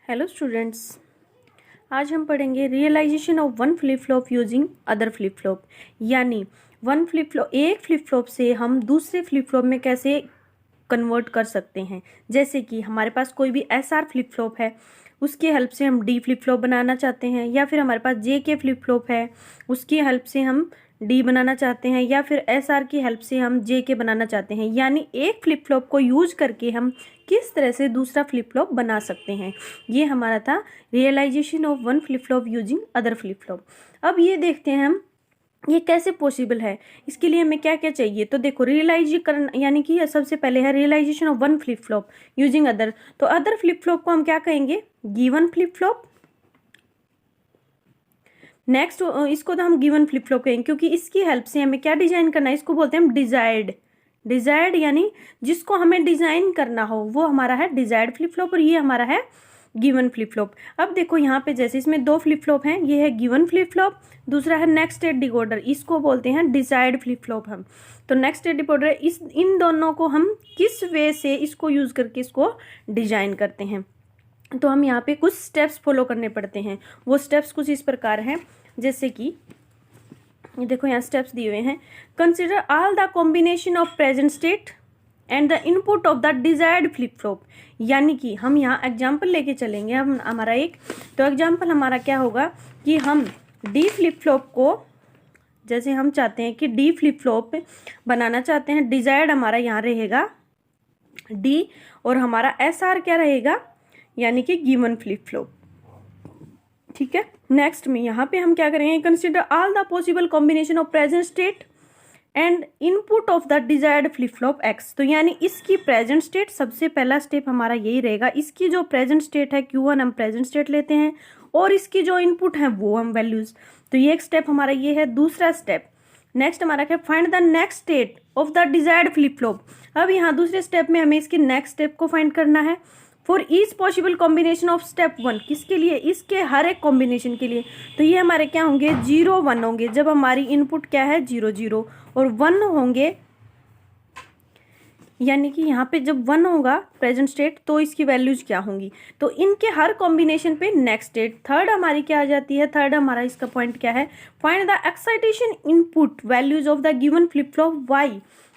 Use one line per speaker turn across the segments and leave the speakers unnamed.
Hello students, आज हम पढ़ेंगे realization of one flip flop using other flip flop. यानी एक फ्लिप फ्लॉप से हम दूसरे फ्लिप फ्लॉप में कैसे कन्वर्ट कर सकते हैं। जैसे कि हमारे पास कोई भी SR फ्लिप फ्लॉप है, उसकी हेल्प से हम D फ्लिप फ्लॉप बनाना चाहते हैं, या फिर हमारे पास JK फ्लिप फ्लॉप है, उसकी हेल्प से हम D बनाना चाहते हैं, या फिर SR की हेल्प से हम JK बनाना चाहते हैं। यानी एक फ्लिप फ्लॉप को यूज करके हम किस तरह से दूसरा फ्लिप फ्लॉप बना सकते हैं, ये हमारा था realization of one flip flop using other flip flop. अब ये देखते हैं हम ये कैसे पॉसिबल है, इसके लिए हमें क्या क्या चाहिए। तो देखो, रियलाइज करना यानी कि सबसे पहले है realization of one flip flop using other. तो अदर फ्लिप फ्लॉप को हम क्या कहेंगे, गिवन फ्लिप फ्लॉप। नेक्स्ट इसको तो हम गिवन फ्लिप फ्लॉप कहेंगे, क्योंकि इसकी हेल्प से हमें क्या डिजाइन करना है, इसको बोलते हैं हम डिजायर्ड यानी जिसको हमें डिजाइन करना हो वो हमारा है डिजायर्ड फ्लिप फ्लॉप, और ये हमारा है गिवन फ्लिप फ्लॉप। अब देखो यहाँ पे जैसे इसमें दो फ्लिप फ्लॉप हैं, ये है गिवन फ्लिप फ्लॉप, दूसरा है नेक्स्ट स्टेट डिकोडर, इसको बोलते हैं डिजायर्ड फ्लिप फ्लॉप हम। तो नेक्स्ट स्टेट डिकोडर इन दोनों को हम किस वे से इसको यूज करके इसको डिजाइन करते हैं। तो हम यहाँ पे कुछ स्टेप्स फॉलो करने पड़ते हैं। वो स्टेप्स कुछ इस प्रकार हैं, जैसे कि ये देखो यहाँ स्टेप्स दिए हुए हैं। Consider all the combination of present state and the input of the desired flip flop. यानी कि हम यहाँ एग्जाम्पल लेके चलेंगे हम हमारा एक। तो एग्जाम्पल हमारा क्या होगा कि हम डी फ्लिप फ्लॉप को, जैसे हम चाहते हैं कि डी फ्लिप फ्लॉप बनाना चाहते हैं, डिजायर्ड हमारा यहाँ रहेगा डी, और हमारा SR क्या रहेगा, यानी कि गिवन फ्लिप फ्लॉप। ठीक है, नेक्स्ट में यहाँ पे हम क्या करेंगे, consider all the possible combination of present state and input of the desired flip flop X। तो यानी इसकी प्रेजेंट स्टेट, सबसे पहला स्टेप हमारा यही रहेगा। इसकी जो प्रेजेंट स्टेट है Q1 हम प्रेजेंट स्टेट लेते हैं, और इसकी जो इनपुट है वो हम वैल्यूज। तो ये एक स्टेप हमारा ये है। दूसरा स्टेप नेक्स्ट हमारा क्या, find the next state of the desired flip flop. अब यहाँ दूसरे स्टेप में हमें इसके नेक्स्ट स्टेप को फाइंड करना है। For each possible combination of step 1, किसके लिए, इसके हर एक कॉम्बिनेशन के लिए। तो ये हमारे क्या होंगे, 0 1 होंगे, जब हमारी इनपुट क्या है 0 0, और 1 होंगे, यानी कि यहाँ पे जब 1 होगा प्रेजेंट स्टेट तो इसकी वैल्यूज क्या होंगी। तो इनके हर कॉम्बिनेशन पे नेक्स्ट स्टेट। थर्ड हमारी क्या आ जाती है, थर्ड हमारा इसका पॉइंट क्या है, find the excitation input values of the given flip flop Y।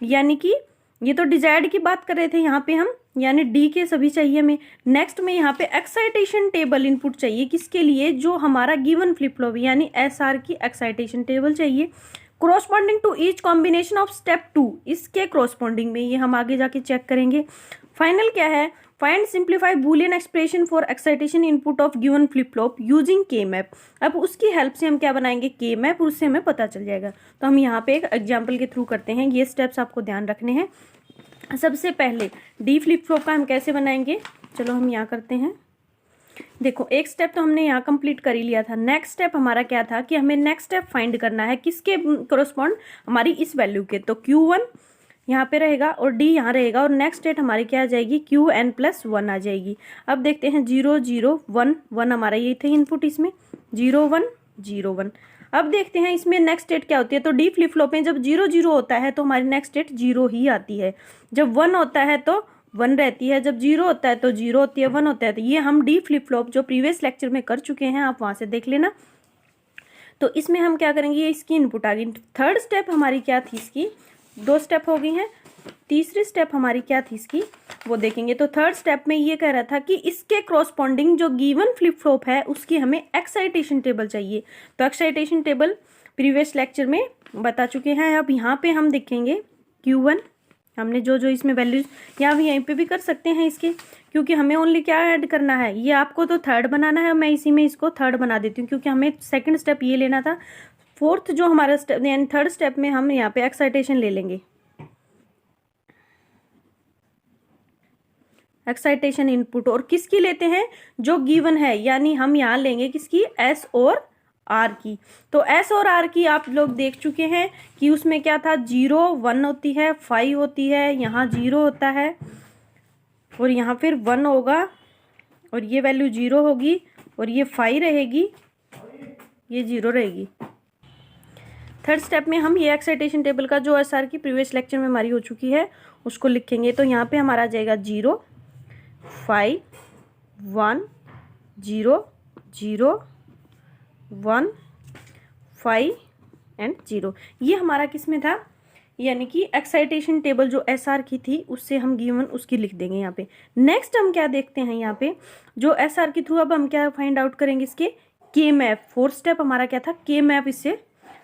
यानी कि ये तो डिजायर्ड की बात कर रहे थे यहाँ पे हम, यानी डी के सभी चाहिए हमें। नेक्स्ट में यहाँ पे एक्साइटेशन टेबल इनपुट चाहिए, किसके लिए, जो हमारा गिवन फ्लिप फ्लॉप यानी SR की एक्साइटेशन टेबल चाहिए, corresponding to each combination of step 2। इसके कोरोस्पॉन्डिंग में ये हम आगे जाके चेक करेंगे। फाइनल क्या है, find simplify Boolean expression for excitation input of given flip flop using के मैप। अब उसकी हेल्प से हम क्या बनाएंगे, के मैप, उससे हमें पता चल जाएगा। तो हम यहाँ पे एक एग्जाम्पल के थ्रू करते हैं। ये स्टेप्स आपको ध्यान रखने हैं। सबसे पहले डी फ्लिप फ्लॉप का हम कैसे बनाएंगे, चलो हम यहाँ करते हैं। देखो, एक स्टेप तो हमने यहाँ कंप्लीट कर ही लिया था। नेक्स्ट स्टेप हमारा क्या था कि हमें नेक्स्ट स्टेप फाइंड करना है किसके कोरोस्पॉन्ड, हमारी इस वैल्यू के। तो Q1 यहाँ पे रहेगा और D यहाँ रहेगा, और नेक्स्ट स्टेट हमारी क्या आ जाएगी, Qn+1 आ जाएगी। अब देखते हैं 0 0 1 1 हमारा ये थे इनपुट, इसमें 0 1 0 1। अब देखते हैं इसमें नेक्स्ट स्टेट क्या होती है। तो डी फ्लिप फ्लॉप में जब 0 0 होता है तो हमारी नेक्स्ट स्टेट 0 ही आती है, जब 1 होता है तो 1 रहती है, जब 0 होता है तो 0 होती है, 1 होता है तो ये हम डी फ्लिप फ्लॉप जो प्रीवियस लेक्चर में कर चुके हैं, आप वहां से देख लेना। तो इसमें हम क्या करेंगे, ये इसकी इनपुट आ गई। थर्ड स्टेप हमारी क्या थी, इसकी 2 स्टेप हो गई हैं। तीसरी स्टेप हमारी क्या थी इसकी, वो देखेंगे। तो थर्ड स्टेप में ये कह रहा था कि इसके क्रॉसपॉन्डिंग जो गिवन फ्लिप फ्लॉप है उसकी हमें एक्साइटेशन टेबल चाहिए। तो एक्साइटेशन टेबल प्रीवियस लेक्चर में बता चुके हैं। अब यहाँ पे हम देखेंगे Q1, हमने जो जो इसमें वैल्यूज, या भी यहीं पे भी कर सकते हैं इसके, क्योंकि हमें ओनली क्या ऐड करना है, ये आपको तो थर्ड बनाना है, मैं इसी में इसको थर्ड बना देती हूँ, क्योंकि हमें सेकंड स्टेप ये लेना था। फोर्थ जो हमारा स्टेप यानी थर्ड स्टेप में हम यहाँ पे एक्साइटेशन ले लेंगे, एक्साइटेशन इनपुट, और किसकी लेते हैं, जो गिवन है, यानी हम यहाँ लेंगे किसकी, S और R की। तो S और R की आप लोग देख चुके हैं कि उसमें क्या था, 0 1 होती है, 5 होती है, यहाँ 0 होता है, और यहाँ फिर 1 होगा, और ये वैल्यू 0 होगी, और ये 5 रहेगी, ये 0 रहेगी। थर्ड स्टेप में हम ये एक्साइटेशन टेबल का जो SR की प्रीवियस लेक्चर में हमारी हो चुकी है उसको लिखेंगे। तो यहाँ पे हमारा आ जाएगा 0 5 1 0 0 1 5 एंड 0। ये हमारा किस में था, यानी कि एक्साइटेशन टेबल जो SR की थी उससे हम गिवन उसकी लिख देंगे यहाँ पे। नेक्स्ट हम क्या देखते हैं यहाँ पे, जो SR के थ्रू अब हम क्या फाइंड आउट करेंगे, इसके के मैप। 4th स्टेप हमारा क्या था, के मैप इससे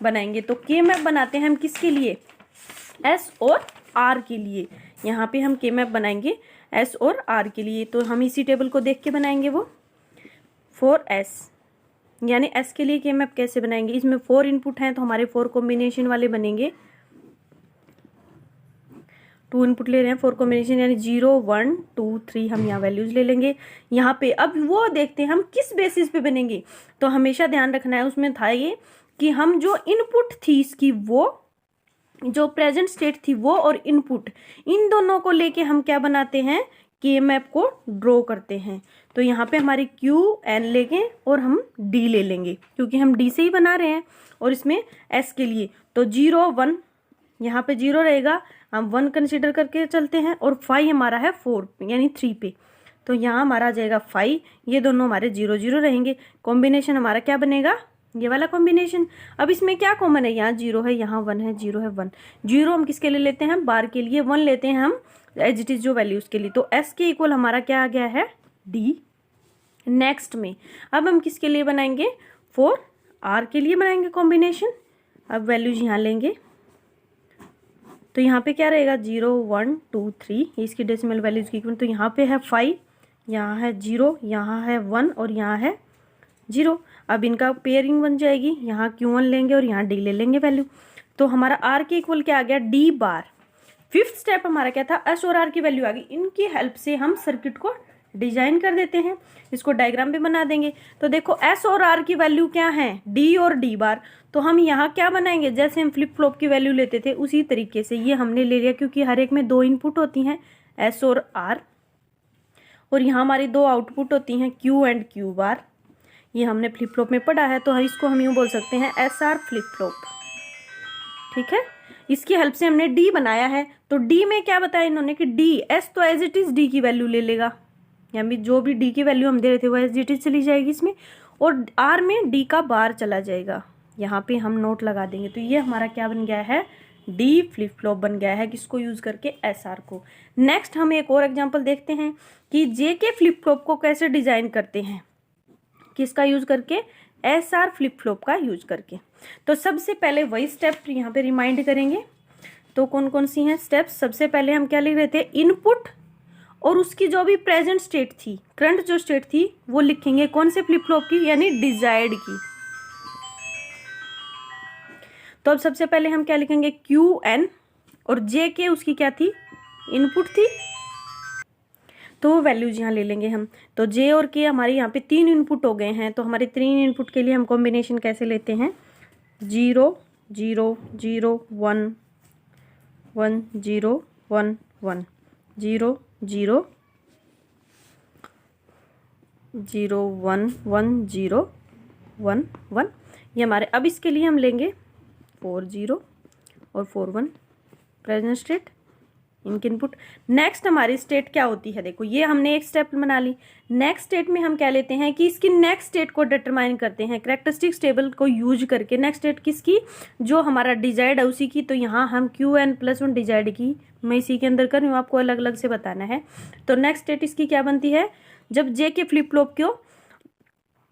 बनाएंगे। तो के मैप बनाते हैं हम किसके लिए, S और R के लिए। यहाँ पे हम के मैप बनाएंगे S और R के लिए। तो हम इसी टेबल को देख के बनाएंगे वो 4S, यानी S के लिए के मैप कैसे बनाएंगे, इसमें 4 इनपुट हैं तो हमारे 4 कॉम्बिनेशन वाले बनेंगे। 2 इनपुट ले रहे हैं, 4 कॉम्बिनेशन, यानी 0 1 2 3 हम यहाँ वैल्यूज ले लेंगे यहाँ पे। अब वो देखते हैं हम किस बेसिस पे बनेंगे। तो हमेशा ध्यान रखना है, उसमें था ये कि हम जो इनपुट थी इसकी, वो जो प्रेजेंट स्टेट थी वो और इनपुट, इन दोनों को लेके हम क्या बनाते हैं, के मैप को ड्रॉ करते हैं। तो यहाँ पे हमारी Q N लेंगे और हम D ले लेंगे, क्योंकि हम D से ही बना रहे हैं। और इसमें S के लिए तो 0 1, यहाँ पे 0 रहेगा, हम 1 कंसिडर करके चलते हैं। और 5 हमारा है 4 यानी 3 पे, तो यहाँ हमारा आ जाएगा 5। ये दोनों हमारे 0 0 रहेंगे। कॉम्बिनेशन हमारा क्या बनेगा, ये वाला कॉम्बिनेशन। अब इसमें क्या कॉमन है, यहाँ 0 है, यहाँ 1 है, 0 है 1। 0 हम किसके लिए लेते हैं, बार के लिए। 1 लेते हैं हम एज इट इज जो वैल्यूज के लिए। तो S के इक्वल हमारा क्या आ गया है, D। नेक्स्ट में अब हम किसके लिए बनाएंगे, 4 R के लिए बनाएंगे कॉम्बिनेशन। अब वैल्यूज यहाँ लेंगे तो यहाँ पे क्या रहेगा, 0 1 2 3, इसकी डेसिमल वैल्यूज की इक्वल। तो यहाँ पे है 5, यहाँ है 0, यहाँ है 1 और यहाँ है 0। अब इनका पेयरिंग बन जाएगी, यहाँ Q1 लेंगे और यहाँ D ले लेंगे वैल्यू। तो हमारा R के इक्वल क्या आ गया, D बार। 5th स्टेप हमारा क्या था, S और R की वैल्यू आ गई। इनकी हेल्प से हम सर्किट को डिजाइन कर देते हैं, इसको डायग्राम भी बना देंगे। तो देखो S और R की वैल्यू क्या है, D और D बार। तो हम यहाँ क्या बनाएंगे, जैसे हम फ्लिप फ्लॉप की वैल्यू लेते थे उसी तरीके से ये हमने ले लिया, क्योंकि हर एक में 2 इनपुट होती हैं S और R, और यहाँ हमारी 2 आउटपुट होती हैं Q एंड Q बार। ये हमने फ्लिप फ्लॉप में पढ़ा है, तो इसको हम यूँ बोल सकते हैं SR फ्लिप फ्लॉप। ठीक है, इसकी हेल्प से हमने D बनाया है। तो D में क्या बताया इन्होंने कि D, S तो एज इट इज D की वैल्यू ले लेगा, यानी जो भी D की वैल्यू हम दे रहे थे वो एज इट इज चली जाएगी इसमें, और R में D का बार चला जाएगा। यहाँ पे हम नोट लगा देंगे। तो ये हमारा क्या बन गया है, D फ्लिप फ्लॉप बन गया है, किसको यूज करके, SR को। नेक्स्ट हम एक और एग्जाम्पल देखते हैं कि J के फ्लिप फ्लॉप को कैसे डिजाइन करते हैं, किसका यूज करके, SR फ्लिप फ्लॉप का यूज करके। तो सबसे पहले वही स्टेप यहाँ पे रिमाइंड करेंगे। तो कौन कौन सी हैं स्टेप्स, सबसे पहले हम क्या लिख रहे थे, इनपुट और उसकी जो भी प्रेजेंट स्टेट थी, करंट जो स्टेट थी वो लिखेंगे कौन से फ्लिप फ्लॉप की, यानी डिजायर्ड की। तो अब सबसे पहले हम क्या लिखेंगे, Qn, और J के उसकी क्या थी, इनपुट थी, तो वो वैल्यूज यहाँ ले लेंगे हम। तो J और K हमारे यहाँ पे 3 इनपुट हो गए हैं। तो हमारे 3 इनपुट के लिए हम कॉम्बिनेशन कैसे लेते हैं, 0 0 0 1 1 0 1 1 0 0 0 1 1 0 1 1। ये हमारे, अब इसके लिए हम लेंगे 4 0 और 4 1 प्रेजेंट स्टेट, इनके इनपुट। नेक्स्ट हमारी स्टेट क्या होती है, देखो ये हमने एक स्टेप बना ली। नेक्स्ट स्टेट में हम क्या लेते हैं कि इसकी नेक्स्ट स्टेट को डिटरमाइन करते हैं कैरेक्टरिस्टिक्स टेबल को यूज करके। नेक्स्ट स्टेट किसकी, जो हमारा डिजायर्ड है उसी की। तो यहाँ हम Qn+1 डिजायर्ड की, मैं इसी के अंदर कर रही हूँ, आपको अलग अलग से बताना है। तो नेक्स्ट स्टेट इसकी क्या बनती है, जब J के फ्लिप फ्लॉप को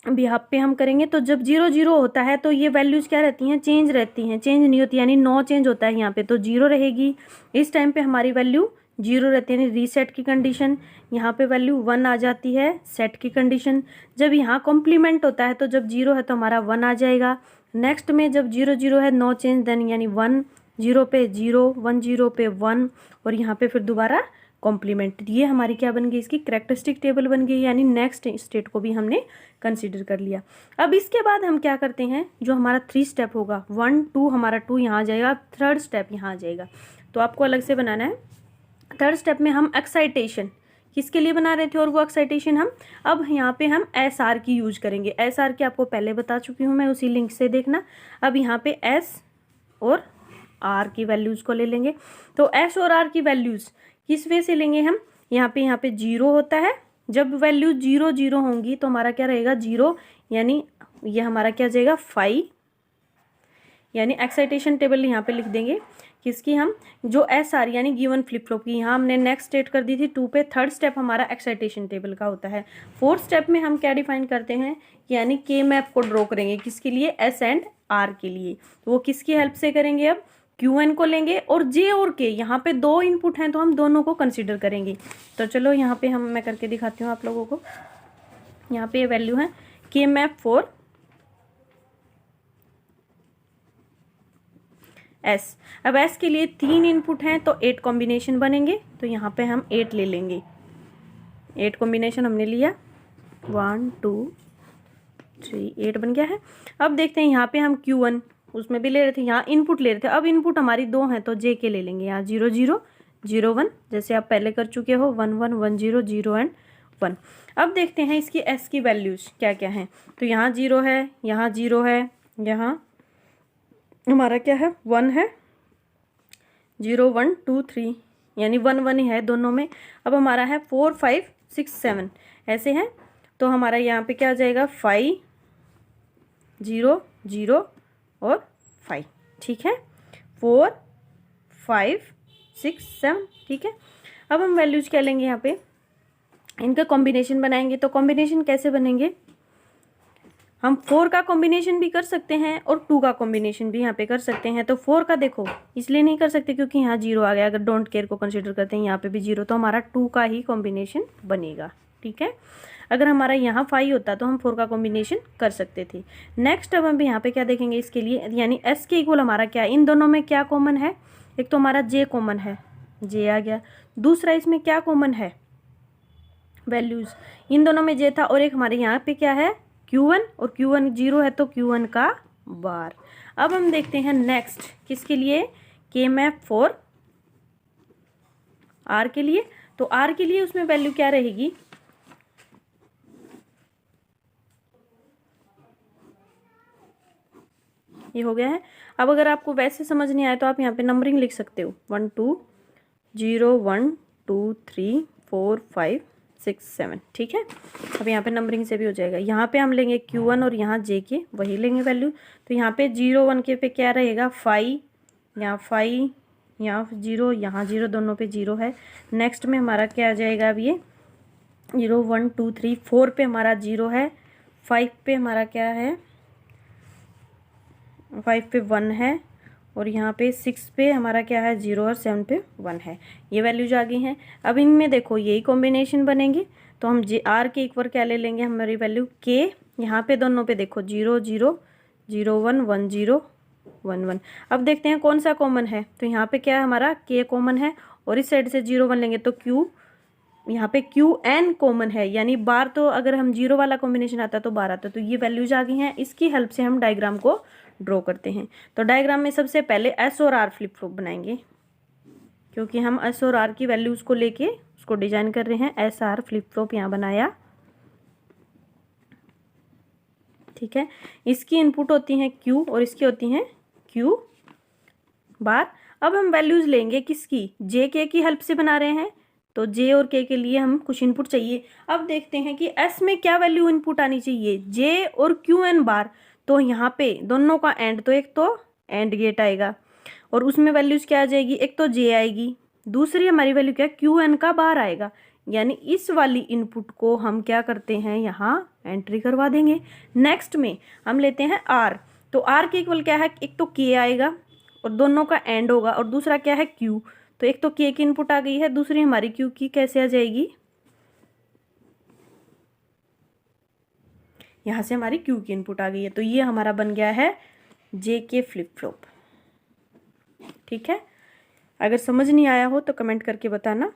बिहाफ पे हम करेंगे, तो जब 0 0 होता है तो ये वैल्यूज क्या रहती हैं, चेंज रहती हैं, चेंज नहीं होती, यानी नो चेंज होता है यहाँ पे, तो 0 रहेगी। इस टाइम पे हमारी वैल्यू 0 रहती है, यानी रीसेट की कंडीशन। यहाँ पे वैल्यू 1 आ जाती है, सेट की कंडीशन। जब यहाँ कॉम्प्लीमेंट होता है तो जब 0 है तो हमारा 1 आ जाएगा। नेक्स्ट में जब 0 0 है, नो चेंज, देन यानी 1 0 पे 0 1 0 पे 1, और यहाँ पे फिर दोबारा कॉम्प्लीमेंट। ये हमारी क्या बन गई, इसकी कैरेक्टरिस्टिक टेबल बन गई, यानी नेक्स्ट स्टेट को भी हमने कंसीडर कर लिया। अब इसके बाद हम क्या करते हैं, जो हमारा 3 स्टेप होगा, 1 2 हमारा 2 यहाँ आ जाएगा, 3rd स्टेप यहाँ आ जाएगा। तो आपको अलग से बनाना है। 3rd स्टेप में हम एक्साइटेशन किसके लिए बना रहे थे, और वो एक्साइटेशन हम अब यहाँ पे हम SR की यूज करेंगे। SR की आपको पहले बता चुकी हूँ मैं, उसी लिंक से देखना। अब यहाँ पे S और R की वैल्यूज को ले लेंगे। तो S और R की वैल्यूज किस वे से लेंगे हम, यहाँ पे 0 होता है, जब वैल्यू 0 0 होंगी तो हमारा क्या रहेगा 0, यानी ये हमारा क्या हो जाएगा 5, यानी एक्साइटेशन टेबल यहाँ पे लिख देंगे किसकी, हम जो एस आर यानी गिवन फ्लिप फ्लॉप की, यहाँ हमने नेक्स्ट स्टेट कर दी थी 2 पे। थर्ड स्टेप हमारा एक्साइटेशन टेबल का होता है। फोर्थ स्टेप में हम क्या डिफाइन करते हैं, यानी के मैप को ड्रॉ करेंगे किसके लिए, एस एंड आर के लिए। तो वो किसकी हेल्प से करेंगे, अब क्यू एन को लेंगे और जे और के, यहाँ पे 2 इनपुट हैं तो हम दोनों को कंसिडर करेंगे। तो चलो यहाँ पे मैं करके दिखाती हूँ आप लोगों को। यहाँ पे ये वैल्यू है के मैप फॉर एस। अब एस के लिए 3 इनपुट हैं तो 8 कॉम्बिनेशन बनेंगे, तो यहाँ पे हम 8 ले लेंगे। 8 कॉम्बिनेशन हमने लिया, 1 2 3, 8 बन गया है। अब देखते हैं यहाँ पे हम Q1 उसमें भी ले रहे थे, यहाँ इनपुट ले रहे थे। अब इनपुट हमारी 2 हैं तो जे के ले लेंगे, यहाँ 0 0 0 1, जैसे आप पहले कर चुके हो, 1 1 1 0 0 एंड 1। अब देखते हैं इसकी एस की वैल्यूज क्या क्या हैं। तो यहाँ 0 है, यहाँ 0 है, यहाँ हमारा क्या है 1 है, 0 1 2 3, यानी 1 1 ही है दोनों में। अब हमारा है 4 5 6 7 ऐसे हैं, तो हमारा यहाँ पे क्या आ जाएगा 5 0 0 और 5, ठीक है, 4 5 6 7, ठीक है। अब हम वैल्यूज क्या लेंगे, यहाँ पे इनका कॉम्बिनेशन बनाएंगे। तो कॉम्बिनेशन कैसे बनेंगे, हम 4 का कॉम्बिनेशन भी कर सकते हैं और 2 का कॉम्बिनेशन भी यहाँ पे कर सकते हैं। तो 4 का देखो इसलिए नहीं कर सकते क्योंकि यहाँ 0 आ गया, अगर डोंट केयर को कंसिडर करते हैं यहाँ पे भी 0, तो हमारा 2 का ही कॉम्बिनेशन बनेगा, ठीक है। अगर हमारा यहाँ 5 होता तो हम 4 का कॉम्बिनेशन कर सकते थे। नेक्स्ट अब हम यहाँ पे क्या देखेंगे इसके लिए, यानी एस के इक्वल हमारा क्या है, इन दोनों में क्या कॉमन है, एक तो हमारा जे कॉमन है, जे आ गया। दूसरा इसमें क्या कॉमन है, वैल्यूज, इन दोनों में जे था, और एक हमारे यहाँ पे क्या है Q1, और Q1 0 है तो Q1 का बार। अब हम देखते हैं नेक्स्ट किसके लिए, के मैप फॉर आर के लिए। तो आर के लिए उसमें वैल्यू क्या रहेगी, ये हो गया है। अब अगर आपको वैसे समझ नहीं आया तो आप यहाँ पे नंबरिंग लिख सकते हो, 1 2 0 1 2 3 4 5 6 7, ठीक है। अब यहाँ पे नंबरिंग से भी हो जाएगा। यहाँ पे हम लेंगे Q1 और यहाँ J के वही लेंगे वैल्यू। तो यहाँ पे 0 1 के पे क्या रहेगा 5, यहाँ 5, यहाँ 0, यहाँ 0, दोनों पे 0 है। नेक्स्ट में हमारा क्या आ जाएगा, अब ये 0 1 2 3 4 पे हमारा 0 है, 5 पे हमारा क्या है, 5 पे 1 है, और यहाँ पे 6 पे हमारा क्या है 0, और 7 पे 1 है। ये वैल्यूज आ गई हैं। अब इनमें देखो यही कॉम्बिनेशन बनेंगे, तो हम जे आर के इक्वल क्या ले लेंगे, हमारी वैल्यू के, यहाँ पे दोनों पे देखो 0 0 0 1 1 0 1 1। अब देखते हैं कौन सा कॉमन है, तो यहाँ पे क्या है हमारा के कॉमन है, और इस साइड से 0 1 लेंगे तो क्यू, यहाँ पे क्यू एन कॉमन है, यानी बार, तो अगर हम 0 वाला कॉम्बिनेशन आता तो बार आता। तो ये वैल्यूज आ गई हैं, इसकी हेल्प से हम डायग्राम को ड्रॉ करते हैं। तो डायग्राम में सबसे पहले एस और आर फ्लिप फ्लॉप बनाएंगे, क्योंकि हम एस और आर की वैल्यूज को लेके उसको डिजाइन कर रहे हैं। एस आर फ्लिप फ्लॉप यहाँ बनाया, ठीक है। इसकी इनपुट होती हैं क्यू और इसकी होती हैं क्यू बार। अब हम वैल्यूज लेंगे किसकी, जे के की हेल्प से बना रहे हैं, तो जे और के लिए हम कुछ इनपुट चाहिए। अब देखते हैं कि एस में क्या वैल्यू इनपुट आनी चाहिए, जे और क्यू एन बार। तो यहाँ पे दोनों का एंड, तो एक तो एंड गेट आएगा और उसमें वैल्यूज क्या आ जाएगी, एक तो जे आएगी, दूसरी हमारी वैल्यू क्या क्यू एन का बार आएगा। यानी इस वाली इनपुट को हम क्या करते हैं, यहाँ एंट्री करवा देंगे। नेक्स्ट में हम लेते हैं आर। तो आर के इक्वल क्या है, एक तो के आएगा और दोनों का एंड होगा, और दूसरा क्या है क्यू। तो एक तो के की इनपुट आ गई है, दूसरी हमारी क्यू की कैसे आ जाएगी, यहाँ से हमारी क्यू की इनपुट आ गई है। तो ये हमारा बन गया है जे के फ्लिप फ्लॉप, ठीक है। अगर समझ नहीं आया हो तो कमेंट करके बताना।